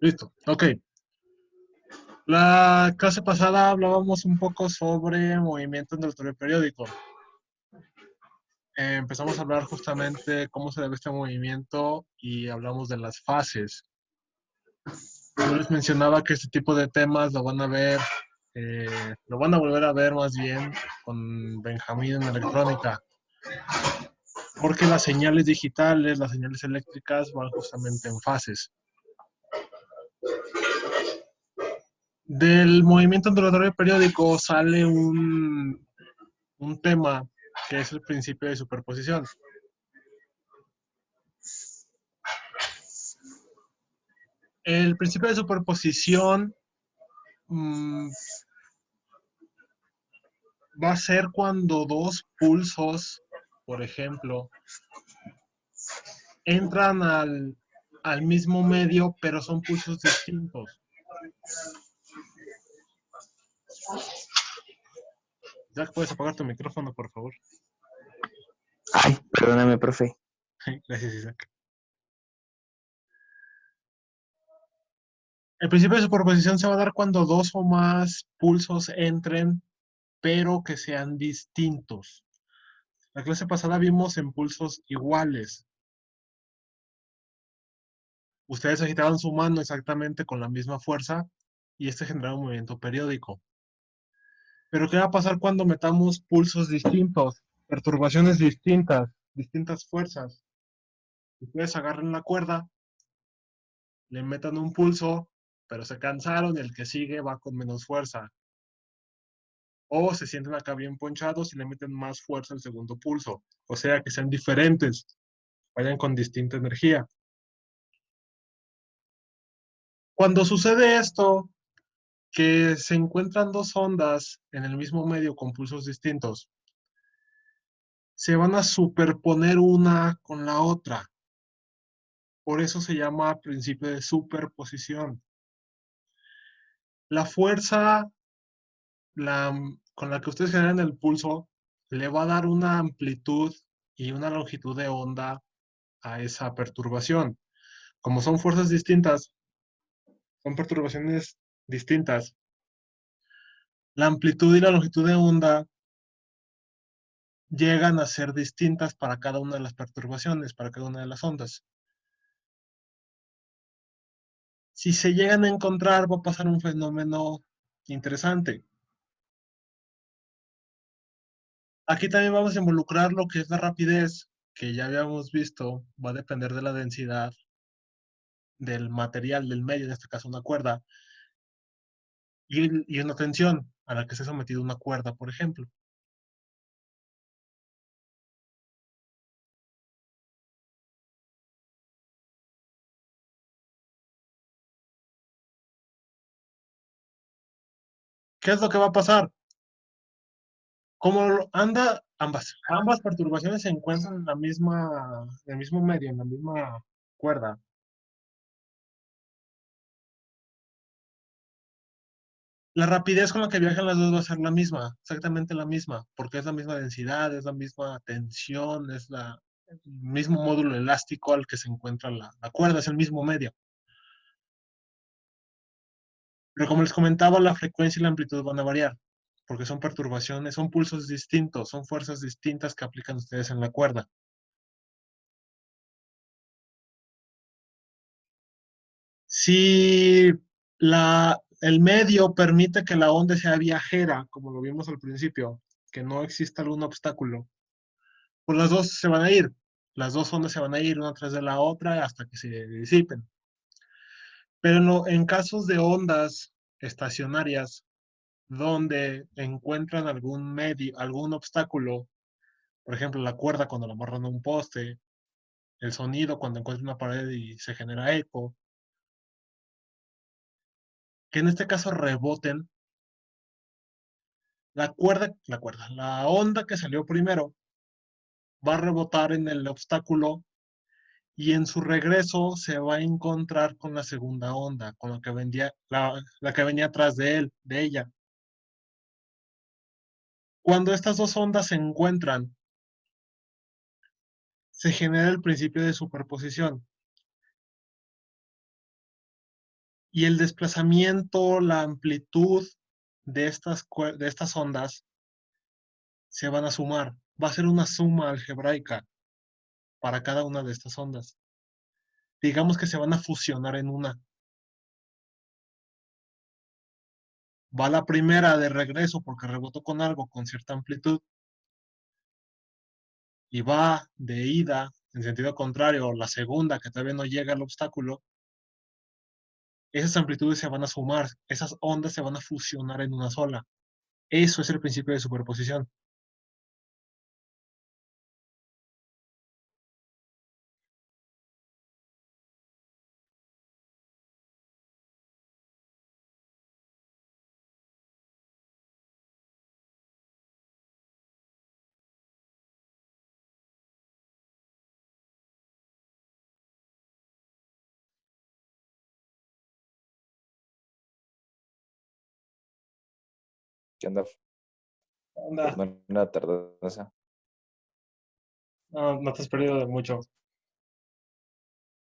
Listo, ok. La clase pasada hablábamos un poco sobre movimiento en el territorio periódico. Empezamos a hablar justamente cómo se debe este movimiento y hablamos de las fases. Yo les mencionaba que este tipo de temas lo van a ver, lo van a volver a ver más bien con Benjamín en electrónica, porque las señales digitales, las señales eléctricas van justamente en fases. Del movimiento ondulatorio periódico sale un tema que es el principio de superposición. El principio de superposición va a ser cuando dos pulsos, por ejemplo, entran al mismo medio, pero son pulsos distintos. Jack, ¿puedes apagar tu micrófono, por favor? Ay, perdóname, profe. Gracias, Isaac. El principio de superposición se va a dar cuando dos o más pulsos entren, pero que sean distintos. La clase pasada vimos en pulsos iguales. Ustedes agitaban su mano exactamente con la misma fuerza y este generaba un movimiento periódico. Pero ¿qué va a pasar cuando metamos pulsos distintos, perturbaciones distintas, distintas fuerzas? Ustedes agarran la cuerda, le metan un pulso, pero se cansaron y el que sigue va con menos fuerza. O se sienten acá bien ponchados y le meten más fuerza al segundo pulso. O sea, que sean diferentes, vayan con distinta energía. Cuando sucede esto, que se encuentran dos ondas en el mismo medio con pulsos distintos, se van a superponer una con la otra. Por eso se llama principio de superposición. La fuerza con la que ustedes generan el pulso le va a dar una amplitud y una longitud de onda a esa perturbación. Como son fuerzas distintas, son perturbaciones distintas, la amplitud y la longitud de onda llegan a ser distintas para cada una de las perturbaciones, para cada una de las ondas. Si se llegan a encontrar, va a pasar un fenómeno interesante. Aquí también vamos a involucrar lo que es la rapidez, que ya habíamos visto, va a depender de la densidad del material del medio, en este caso una cuerda, y una tensión a la que se ha sometido una cuerda, por ejemplo. ¿Qué es lo que va a pasar? Como ambas perturbaciones se encuentran en el mismo medio, en la misma cuerda. La rapidez con la que viajan las dos va a ser la misma, exactamente la misma, porque es la misma densidad, es la misma tensión, el mismo módulo elástico al que se encuentra la cuerda, es el mismo medio. Pero como les comentaba, la frecuencia y la amplitud van a variar, porque son perturbaciones, son pulsos distintos, son fuerzas distintas que aplican ustedes en la cuerda. Si el medio permite que la onda sea viajera, como lo vimos al principio, que no exista algún obstáculo, pues las dos se van a ir. Las dos ondas se van a ir una tras de la otra hasta que se disipen. Pero no, en casos de ondas estacionarias, donde encuentran algún medio, algún obstáculo, por ejemplo, la cuerda cuando la amarran a un poste, el sonido cuando encuentran una pared y se genera eco, que en este caso reboten, la onda que salió primero va a rebotar en el obstáculo y en su regreso se va a encontrar con la segunda onda, con la que venía atrás de él, de ella. Cuando estas dos ondas se encuentran, se genera el principio de superposición. Y el desplazamiento, la amplitud de estas ondas se van a sumar. Va a ser una suma algebraica para cada una de estas ondas. Digamos que se van a fusionar en una. Va la primera de regreso porque rebotó con algo con cierta amplitud y va de ida en sentido contrario, la segunda que todavía no llega al obstáculo. Esas amplitudes se van a sumar, esas ondas se van a fusionar en una sola. Eso es el principio de superposición. ¿Qué onda? Onda, Perdón la tardanza. no, no te has perdido de mucho.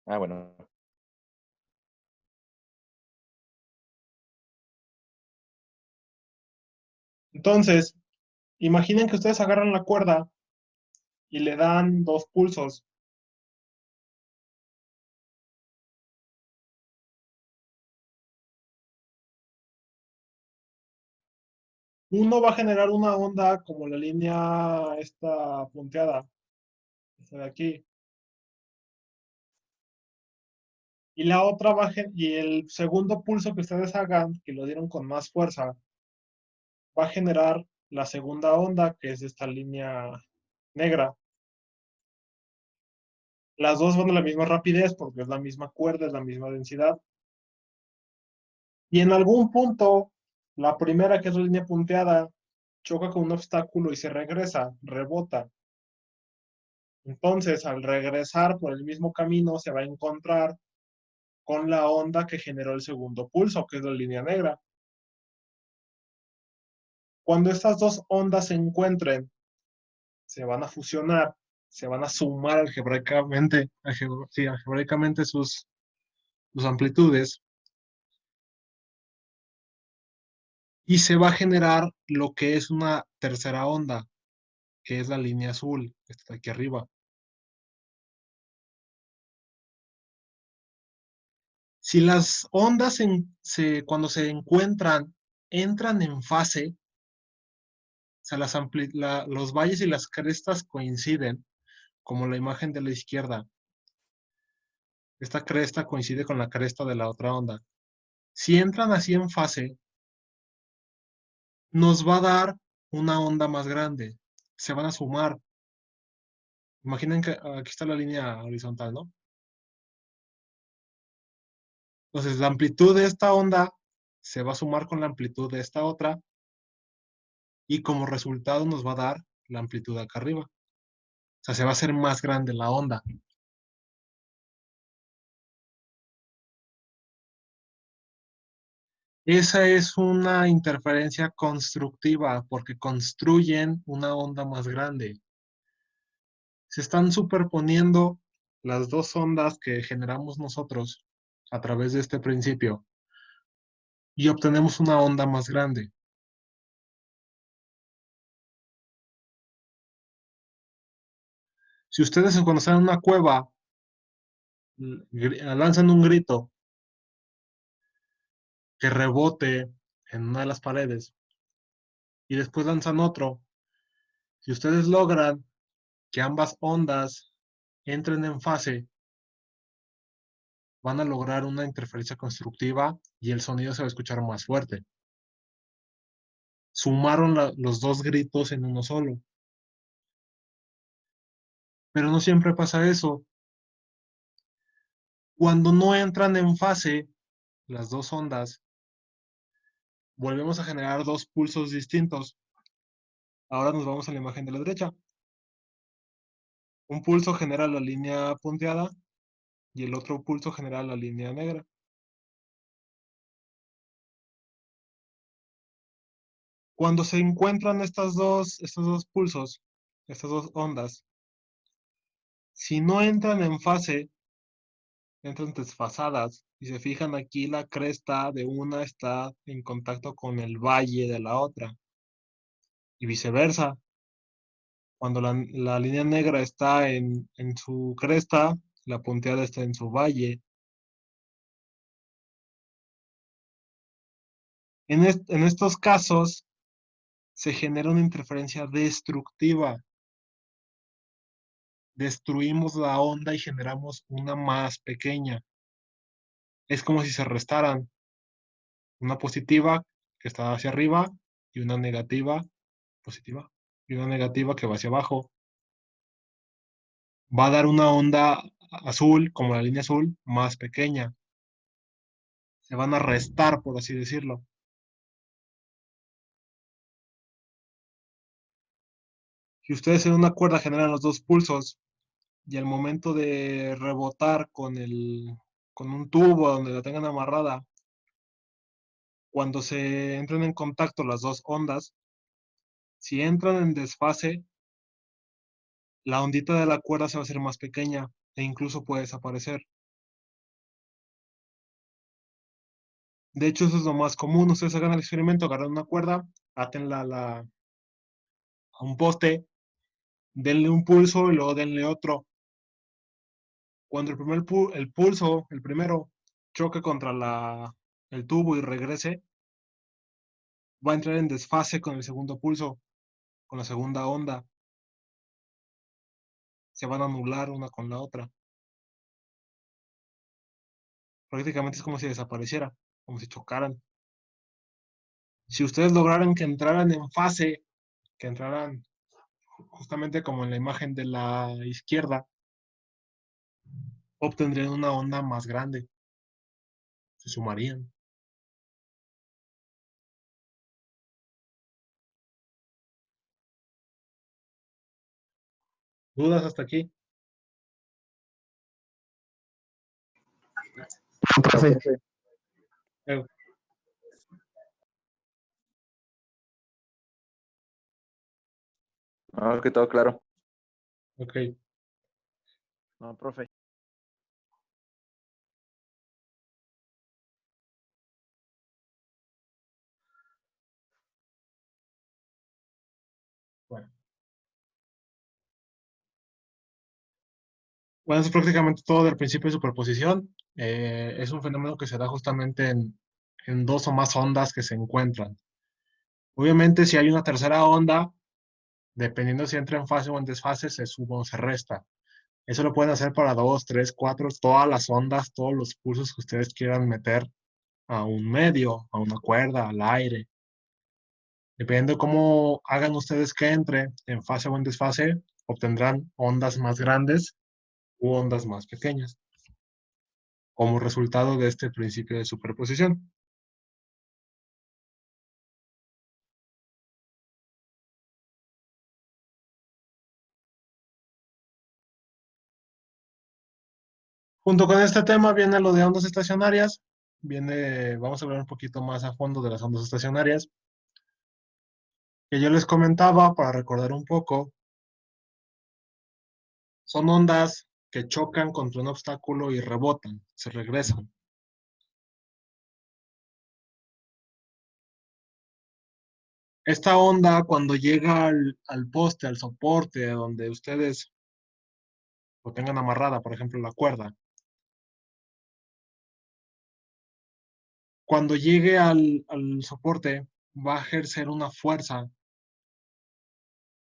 Ah, bueno. Entonces, imaginen que ustedes agarran la cuerda y le dan dos pulsos. Uno va a generar una onda como la línea esta punteada, esta de aquí. Y la otra va y el segundo pulso que ustedes hagan, que lo dieron con más fuerza, va a generar la segunda onda, que es esta línea negra. Las dos van a la misma rapidez porque es la misma cuerda, es la misma densidad. Y en algún punto, la primera, que es la línea punteada, choca con un obstáculo y se regresa, rebota. Entonces, al regresar por el mismo camino, se va a encontrar con la onda que generó el segundo pulso, que es la línea negra. Cuando estas dos ondas se encuentren, se van a fusionar, se van a sumar algebraicamente sus amplitudes y se va a generar lo que es una tercera onda, que es la línea azul, que está aquí arriba. Si las ondas cuando se encuentran entran en fase, o sea, los valles y las crestas coinciden, como la imagen de la izquierda. Esta cresta coincide con la cresta de la otra onda. Si entran así en fase, nos va a dar una onda más grande. Se van a sumar. Imaginen que aquí está la línea horizontal, ¿no? Entonces, la amplitud de esta onda se va a sumar con la amplitud de esta otra y como resultado nos va a dar la amplitud acá arriba. O sea, se va a hacer más grande la onda. Esa es una interferencia constructiva porque construyen una onda más grande. Se están superponiendo las dos ondas que generamos nosotros a través de este principio y obtenemos una onda más grande. Si ustedes cuando están en una cueva lanzan un grito que rebote en una de las paredes y después lanzan otro, si ustedes logran que ambas ondas entren en fase, van a lograr una interferencia constructiva y el sonido se va a escuchar más fuerte. Sumaron los dos gritos en uno solo. Pero no siempre pasa eso. Cuando no entran en fase las dos ondas, volvemos a generar dos pulsos distintos. Ahora nos vamos a la imagen de la derecha. Un pulso genera la línea punteada y el otro pulso genera la línea negra. Cuando se encuentran estos dos pulsos, estas dos ondas, si no entran en fase, entran desfasadas. Si se fijan aquí, la cresta de una está en contacto con el valle de la otra y viceversa. Cuando la línea negra está en su cresta, la punteada está en su valle. En estos casos se genera una interferencia destructiva. Destruimos la onda y generamos una más pequeña. Es como si se restaran una positiva que está hacia arriba y una negativa positiva y una negativa que va hacia abajo. Va a dar una onda azul, como la línea azul, más pequeña. Se van a restar, por así decirlo. Si ustedes en una cuerda generan los dos pulsos y al momento de rebotar con un tubo donde la tengan amarrada, cuando se entran en contacto las dos ondas, si entran en desfase, la ondita de la cuerda se va a hacer más pequeña e incluso puede desaparecer. De hecho, eso es lo más común. Ustedes hagan el experimento, agarran una cuerda, átenla a un poste, denle un pulso y luego denle otro. Cuando el pulso, el primero, choque contra el tubo y regrese, va a entrar en desfase con el segundo pulso, con la segunda onda. Se van a anular una con la otra. Prácticamente es como si desapareciera, como si chocaran. Si ustedes lograran que entraran en fase, que entraran justamente como en la imagen de la izquierda, obtendrían una onda más grande, se sumarían. ¿Dudas hasta aquí? No, Profe, profe. Eh, No, que todo claro. ok, no, profe. bueno. Bueno, eso es prácticamente todo del principio de superposición. Es un fenómeno que se da justamente en dos o más ondas que se encuentran. Obviamente, si hay una tercera onda, dependiendo si entra en fase o en desfase, se suma o se resta. Eso lo pueden hacer para dos, tres, cuatro, todas las ondas, todos los pulsos que ustedes quieran meter a un medio, a una cuerda, al aire. Dependiendo de cómo hagan ustedes que entre en fase o en desfase, obtendrán ondas más grandes u ondas más pequeñas como resultado de este principio de superposición. Junto con este tema viene lo de ondas estacionarias. Vamos a hablar un poquito más a fondo de las ondas estacionarias, que yo les comentaba para recordar un poco. Son ondas que chocan contra un obstáculo y rebotan, se regresan. Esta onda, cuando llega al poste, al soporte, donde ustedes lo tengan amarrada, por ejemplo, la cuerda, cuando llegue al soporte, va a ejercer una fuerza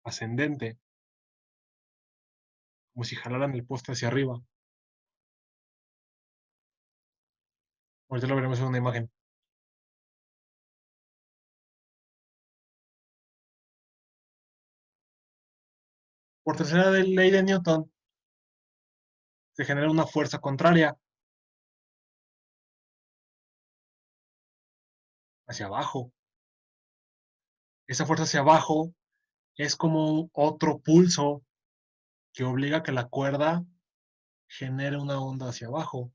ascendente, como si jalaran el poste hacia arriba. Ahorita lo veremos en una imagen. Por tercera ley de Newton, se genera una fuerza contraria hacia abajo. Esa fuerza hacia abajo es como otro pulso que obliga a que la cuerda genere una onda hacia abajo.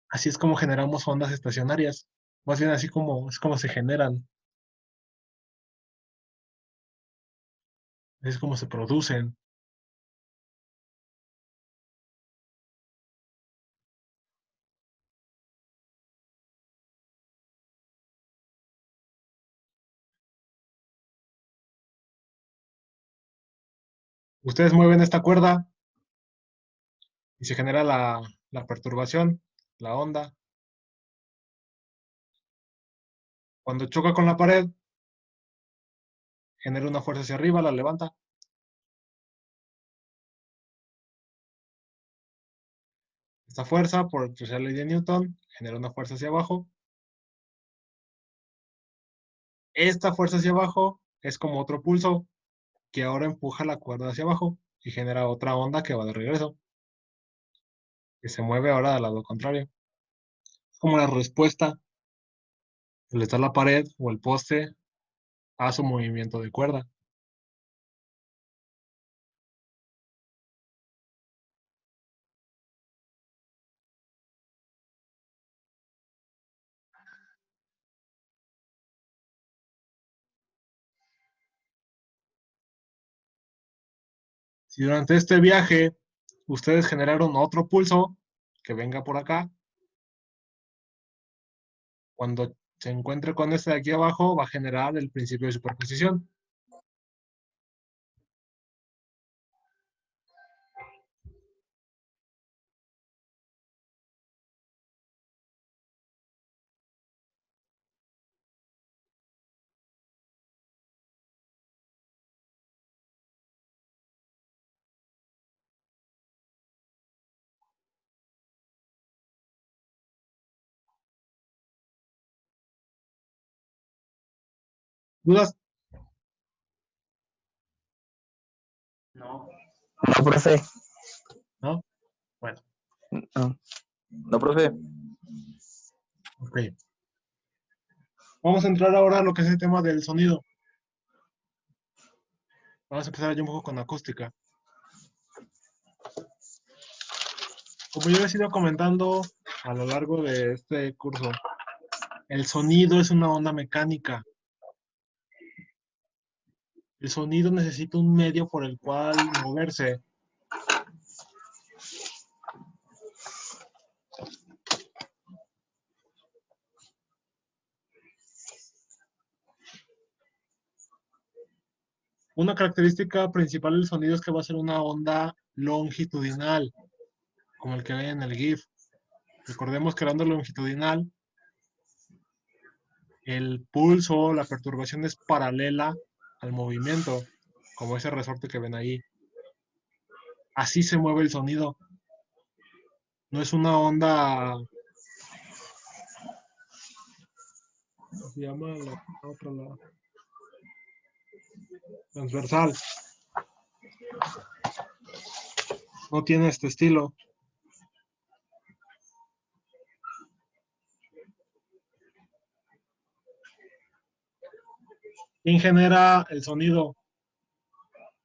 Así es como generamos ondas estacionarias. Más bien así como es como se generan, es como se producen. Ustedes mueven esta cuerda y se genera la perturbación, la onda. Cuando choca con la pared, genera una fuerza hacia arriba, la levanta. Esta fuerza, por tercera ley de Newton, genera una fuerza hacia abajo. Esta fuerza hacia abajo es como otro pulso que ahora empuja la cuerda hacia abajo y genera otra onda que va de regreso, que se mueve ahora al lado contrario. Es como la respuesta que le da la pared o el poste a su movimiento de cuerda. Si durante este viaje ustedes generaron otro pulso que venga por acá, cuando se encuentre con este de aquí abajo, va a generar el principio de superposición. ¿Dudas? No, profe. ¿No? Bueno, No. No, profe. ok. Vamos a entrar ahora a lo que es el tema del sonido. Vamos a empezar ya un poco con acústica. Como yo les he ido comentando a lo largo de este curso, el sonido es una onda mecánica. El sonido necesita un medio por el cual moverse. Una característica principal del sonido es que va a ser una onda longitudinal, como el que ven en el GIF. Recordemos que la onda longitudinal, el pulso, la perturbación es paralela al movimiento, como ese resorte que ven ahí. Así se mueve el sonido. No es una onda. ¿Cómo se llama la otra? Transversal. No tiene este estilo. ¿Quién genera el sonido?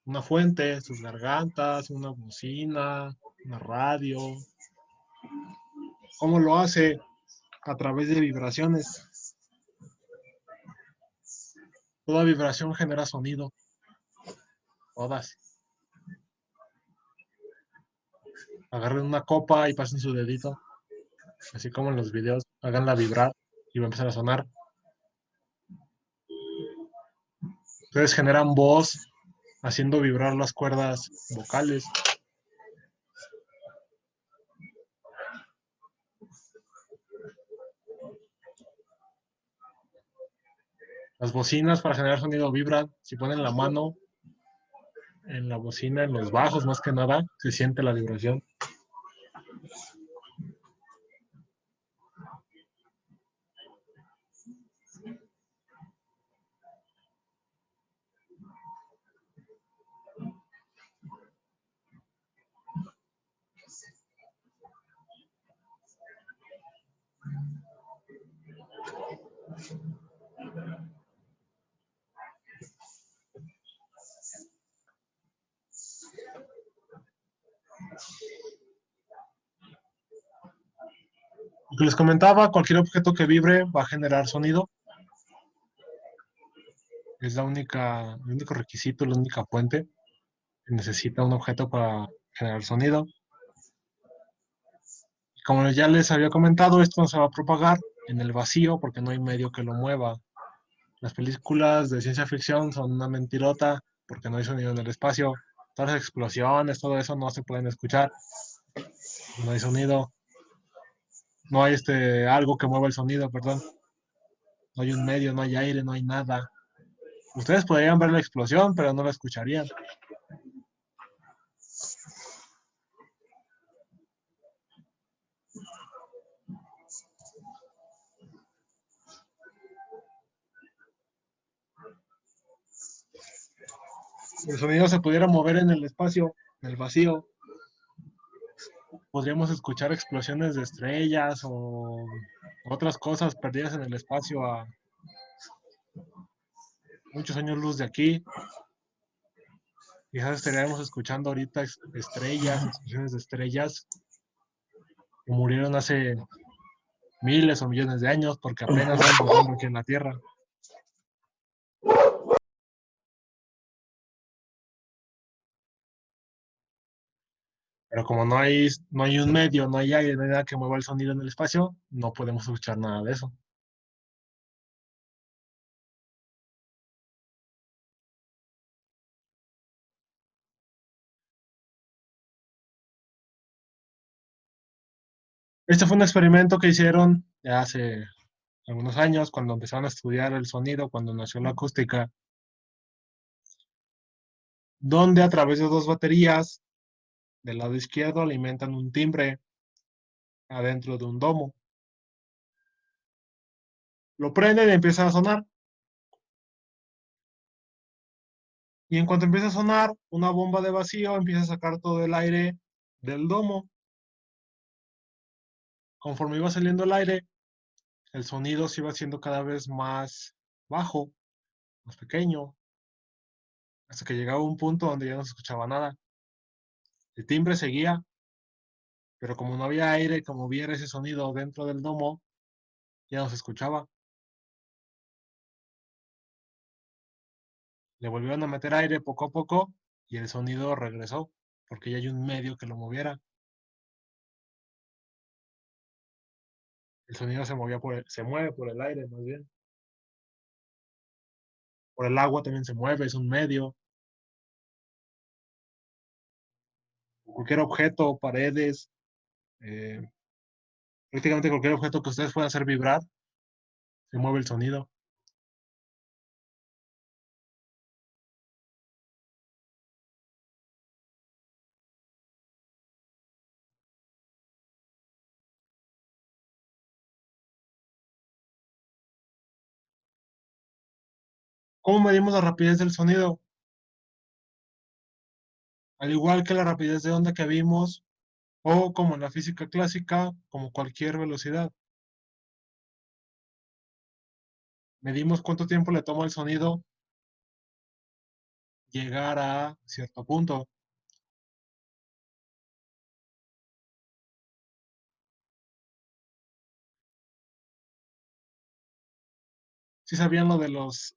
Una fuente, sus gargantas, una bocina, una radio. ¿Cómo lo hace? A través de vibraciones. Toda vibración genera sonido. Todas. Agarren una copa y pasen su dedito. Así como en los videos. Háganla vibrar y va a empezar a sonar. Ustedes generan voz haciendo vibrar las cuerdas vocales. Las bocinas para generar sonido vibran. Si ponen la mano en la bocina, en los bajos más que nada, se siente la vibración. Lo que les comentaba, cualquier objeto que vibre va a generar sonido. Es el único requisito, la única fuente que necesita un objeto para generar sonido. Como ya les había comentado, esto no se va a propagar en el vacío porque no hay medio que lo mueva. Las películas de ciencia ficción son una mentirota porque no hay sonido en el espacio. Todas las explosiones, todo eso no se pueden escuchar. No hay sonido. No hay algo que mueva el sonido, perdón. No hay un medio, no hay aire, no hay nada. Ustedes podrían ver la explosión, pero no la escucharían. Si el sonido se pudiera mover en el espacio, en el vacío, podríamos escuchar explosiones de estrellas o otras cosas perdidas en el espacio a muchos años luz de aquí. Quizás estaríamos escuchando ahorita estrellas, explosiones de estrellas que murieron hace miles o millones de años porque apenas van pasando aquí en la Tierra. Pero como no hay un medio, no hay aire, no hay nada que mueva el sonido en el espacio, no podemos escuchar nada de eso. Este fue un experimento que hicieron ya hace algunos años, cuando empezaron a estudiar el sonido, cuando nació la acústica, donde a través de dos baterías del lado izquierdo alimentan un timbre adentro de un domo. Lo prenden y empieza a sonar. Y en cuanto empieza a sonar, una bomba de vacío empieza a sacar todo el aire del domo. Conforme iba saliendo el aire, el sonido se iba haciendo cada vez más bajo, más pequeño, hasta que llegaba un punto donde ya no se escuchaba nada. El timbre seguía, pero como no había aire que moviera ese sonido dentro del domo, ya no se escuchaba. Le volvieron a meter aire poco a poco y el sonido regresó, porque ya hay un medio que lo moviera. El sonido se mueve por el aire, más bien. Por el agua también se mueve, es un medio. Cualquier objeto, paredes, eh, prácticamente cualquier objeto que ustedes puedan hacer vibrar, se mueve el sonido. ¿Cómo medimos la rapidez del sonido? Al igual que la rapidez de onda que vimos, o como en la física clásica, como cualquier velocidad. Medimos cuánto tiempo le toma al sonido llegar a cierto punto. ¿Sí sabían lo de los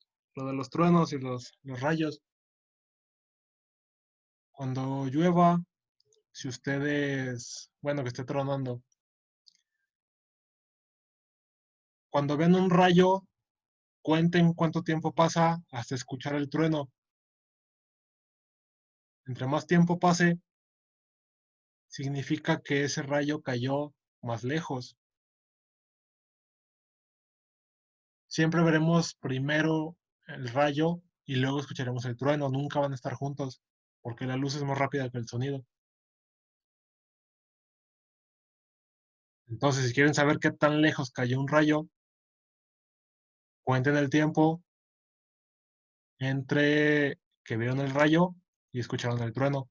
truenos y los rayos? Cuando llueva, si ustedes, bueno, que esté tronando, cuando ven un rayo, cuenten cuánto tiempo pasa hasta escuchar el trueno. Entre más tiempo pase, significa que ese rayo cayó más lejos. Siempre veremos primero el rayo y luego escucharemos el trueno. Nunca van a estar juntos porque la luz es más rápida que el sonido. Entonces, si quieren saber qué tan lejos cayó un rayo, cuenten el tiempo entre que vieron el rayo y escucharon el trueno.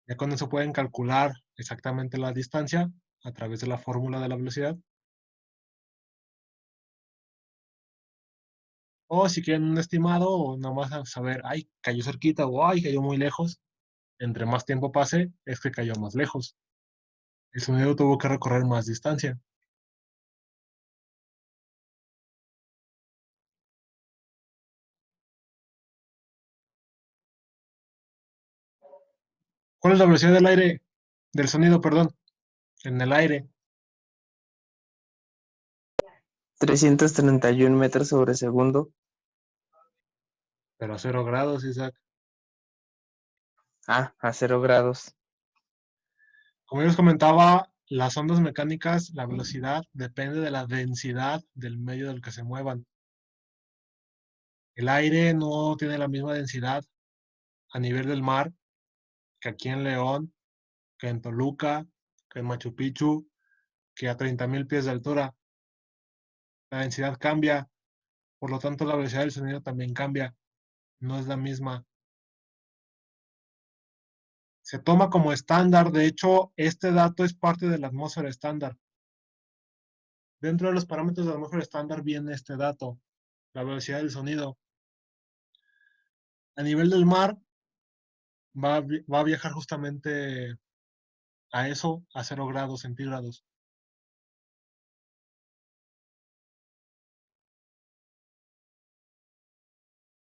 Ya con eso pueden calcular exactamente la distancia a través de la fórmula de la velocidad. O si quieren un estimado o nada más saber, ay, cayó cerquita o ay, cayó muy lejos. Entre más tiempo pase, es que cayó más lejos. El sonido tuvo que recorrer más distancia. ¿Cuál es la velocidad del sonido, perdón, en el aire? 331 metros sobre segundo. Pero a 0 grados, Isaac. A 0 grados. Como yo les comentaba, las ondas mecánicas, la velocidad depende de la densidad del medio del que se muevan. El aire no tiene la misma densidad a nivel del mar que aquí en León, que en Toluca, que en Machu Picchu, que a 30,000 pies de altura. La densidad cambia, por lo tanto la velocidad del sonido también cambia, no es la misma. Se toma como estándar, de hecho, este dato es parte de la atmósfera estándar. Dentro de los parámetros de la atmósfera estándar viene este dato, la velocidad del sonido. A nivel del mar, va a viajar justamente a eso, a 0 grados centígrados.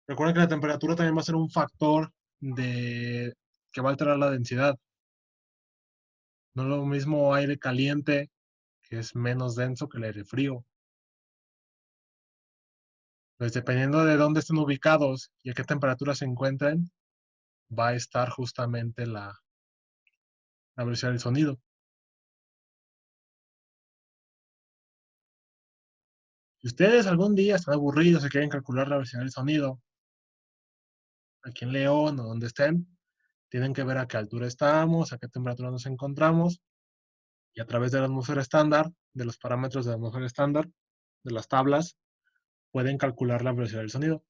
Recuerden que la temperatura también va a ser un factor que va a alterar la densidad. No es lo mismo aire caliente, que es menos denso que el aire frío. Pues dependiendo de dónde estén ubicados y a qué temperatura se encuentren, va a estar justamente la velocidad del sonido. Si ustedes algún día están aburridos y quieren calcular la velocidad del sonido, aquí en León o donde estén, tienen que ver a qué altura estamos, a qué temperatura nos encontramos, y a través de la atmósfera estándar, de los parámetros de la atmósfera estándar, de las tablas, pueden calcular la velocidad del sonido.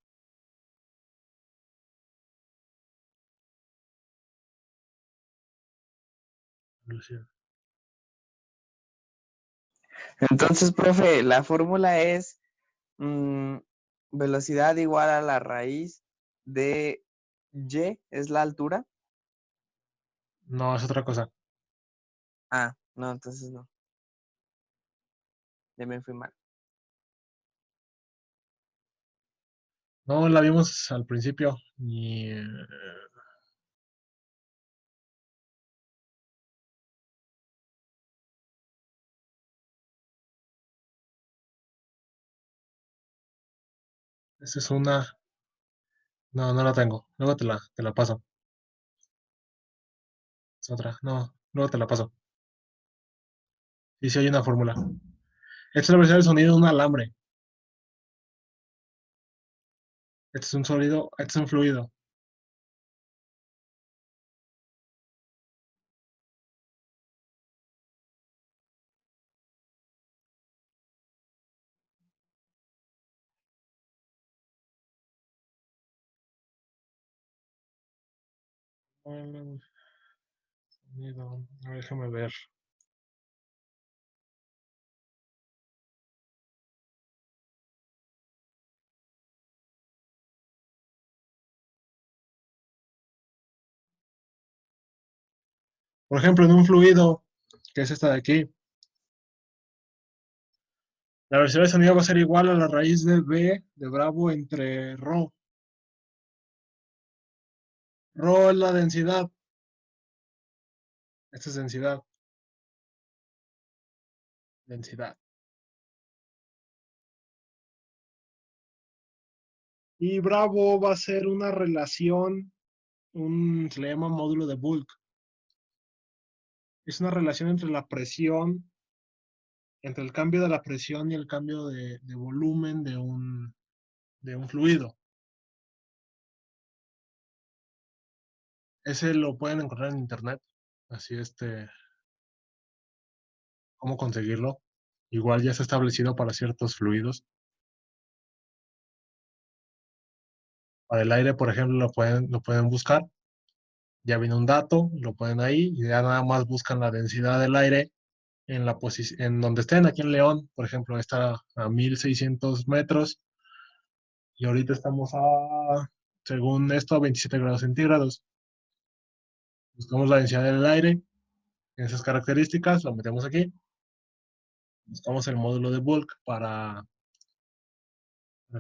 Velocidad. Entonces, profe, la fórmula es velocidad igual a la raíz de y, ¿es la altura? No, es otra cosa. Ah, no, entonces no. Ya me fui mal. No, la vimos al principio. Y, esa es una. No, no la tengo. Luego te la paso. Es otra. No, luego te la paso. Y si hay una fórmula. Esta es la velocidad del sonido de un alambre. Este es un sólido, este es un fluido. Sonido. A ver, déjame ver. Por ejemplo, en un fluido, que es esta de aquí, la velocidad del sonido va a ser igual a la raíz de B de Bravo entre ρ. Rho es la densidad. Esta es densidad. Densidad. Y Bravo va a ser una relación, se le llama módulo de Bulk. Es una relación entre la presión, entre el cambio de la presión y el cambio de volumen de un fluido. Ese lo pueden encontrar en internet. Así cómo conseguirlo. Igual ya está establecido para ciertos fluidos. Para el aire, por ejemplo, lo pueden buscar. Ya viene un dato, lo ponen ahí y ya nada más buscan la densidad del aire en la posición, en donde estén, aquí en León, por ejemplo, está a 1600 metros y ahorita estamos según esto, a 27 grados centígrados. Buscamos la densidad del aire en esas características, lo metemos aquí. Buscamos el módulo de bulk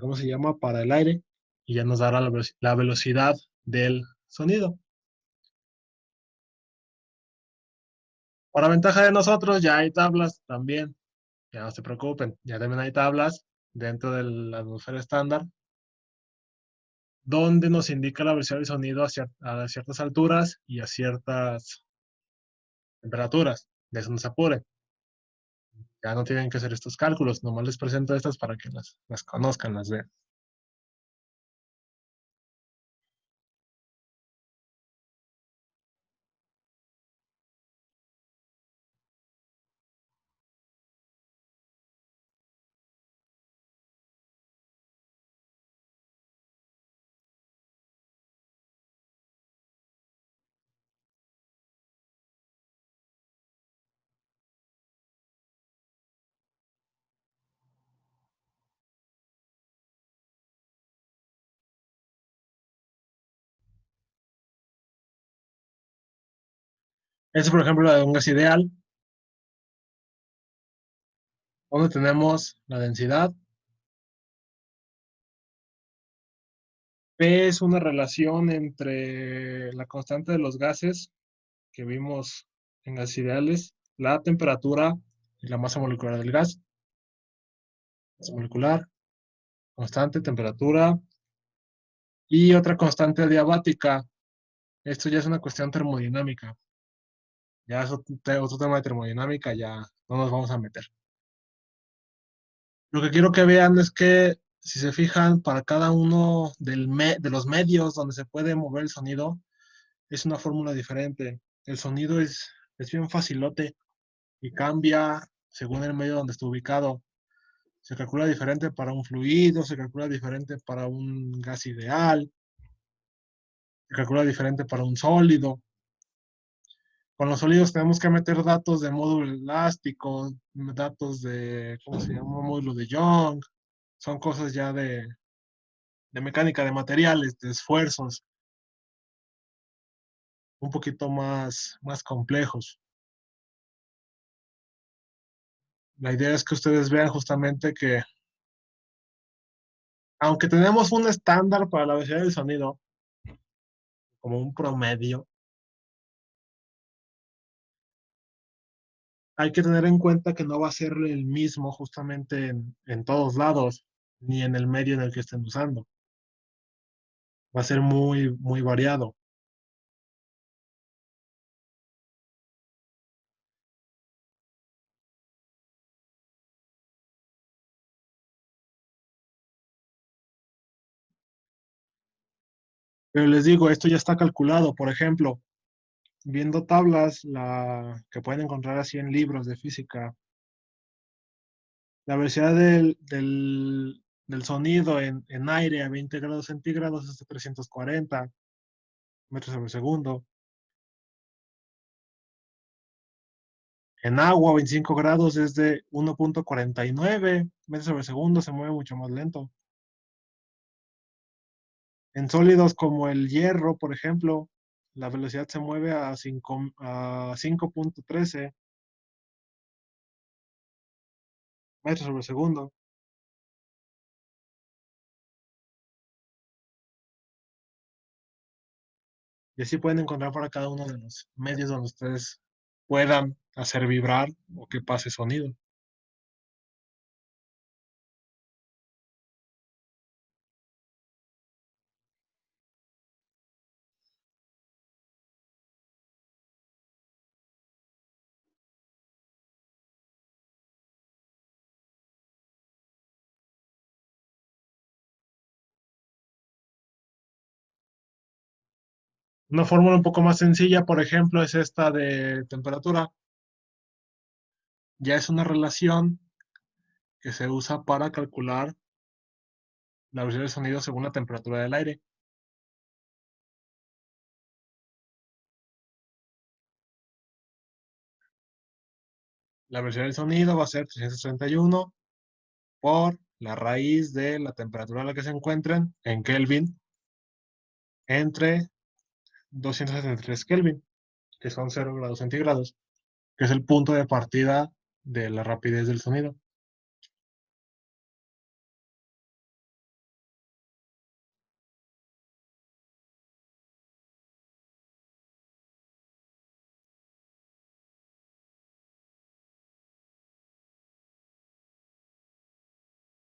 ¿cómo se llama? Para el aire y ya nos dará la velocidad del sonido. Para ventaja de nosotros, ya hay tablas también. Ya no se preocupen, ya también hay tablas dentro de la atmósfera estándar donde nos indica la velocidad del sonido a ciertas alturas y a ciertas temperaturas. De eso no se apuren. Ya no tienen que hacer estos cálculos, nomás les presento estas para que las conozcan, las vean. Este, por ejemplo, la de un gas ideal, donde tenemos la densidad. P es una relación entre la constante de los gases que vimos en gases ideales, la temperatura y la masa molecular del gas. Masa molecular, constante, temperatura y otra constante adiabática. Esto ya es una cuestión termodinámica. Ya es otro tema de termodinámica, ya no nos vamos a meter. Lo que quiero que vean es que, si se fijan, para cada uno de los medios donde se puede mover el sonido, es una fórmula diferente. El sonido es bien facilote y cambia según el medio donde está ubicado. Se calcula diferente para un fluido, se calcula diferente para un gas ideal, se calcula diferente para un sólido. Con los sólidos tenemos que meter datos de módulo elástico, datos de, ¿cómo se llama? Módulo de Young. Son cosas ya de mecánica de materiales, de esfuerzos, un poquito más complejos. La idea es que ustedes vean justamente que, aunque tenemos un estándar para la velocidad del sonido, como un promedio, hay que tener en cuenta que no va a ser el mismo justamente en todos lados, ni en el medio en el que estén usando. Va a ser muy variado. Pero les digo, esto ya está calculado. Por ejemplo, viendo tablas que pueden encontrar así en libros de física, la velocidad del sonido en aire a 20 grados centígrados es de 340 metros sobre segundo. En agua, 25 grados es de 1,49 metros sobre segundo, se mueve mucho más lento. En sólidos como el hierro, por ejemplo, la velocidad se mueve a 5,13 metros sobre segundo. Y así pueden encontrar para cada uno de los medios donde ustedes puedan hacer vibrar o que pase sonido. Una fórmula un poco más sencilla, por ejemplo, es esta de temperatura. Ya es una relación que se usa para calcular la velocidad del sonido según la temperatura del aire. La velocidad del sonido va a ser 331 por la raíz de la temperatura a la que se encuentren en Kelvin entre 273 Kelvin, que son 0 grados centígrados, que es el punto de partida de la rapidez del sonido.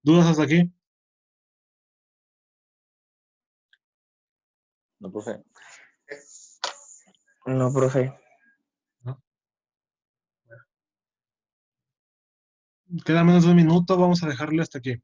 ¿Dudas hasta aquí? No, profe. No, profe. Queda menos de un minuto, vamos a dejarle hasta aquí.